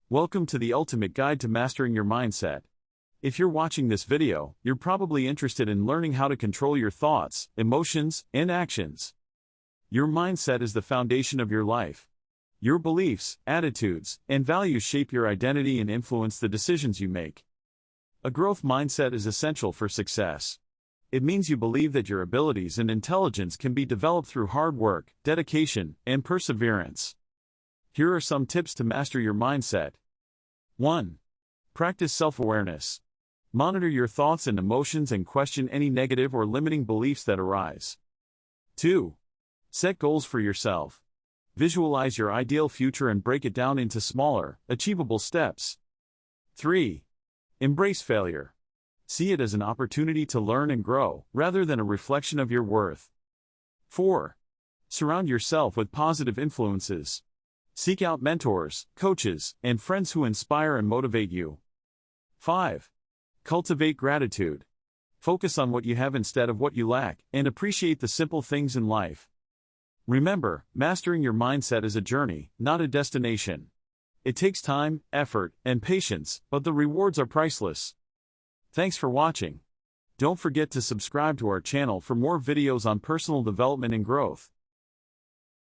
Welcome to the ultimate guide to mastering your mindset. If you're watching this video, you're probably interested in learning how to control your thoughts, emotions, and actions. Your mindset is the foundation of your life. Your beliefs, attitudes, and values shape your identity and influence the decisions you make. A growth mindset is essential for success. It means you believe that your abilities and intelligence can be developed through hard work, dedication, and perseverance. Here are some tips to master your mindset. 1. Practice self-awareness. Monitor your thoughts and emotions and question any negative or limiting beliefs that arise. 2. Set goals for yourself. Visualize your ideal future and break it down into smaller, achievable steps. 3. Embrace failure. See it as an opportunity to learn and grow, rather than a reflection of your worth. 4. Surround yourself with positive influences. Seek out mentors, coaches, and friends who inspire and motivate you. 5. Cultivate gratitude. Focus on what you have instead of what you lack, and appreciate the simple things in life. Remember, mastering your mindset is a journey, not a destination. It takes time, effort, and patience, but the rewards are priceless. Thanks for watching. Don't forget to subscribe to our channel for more videos on personal development and growth.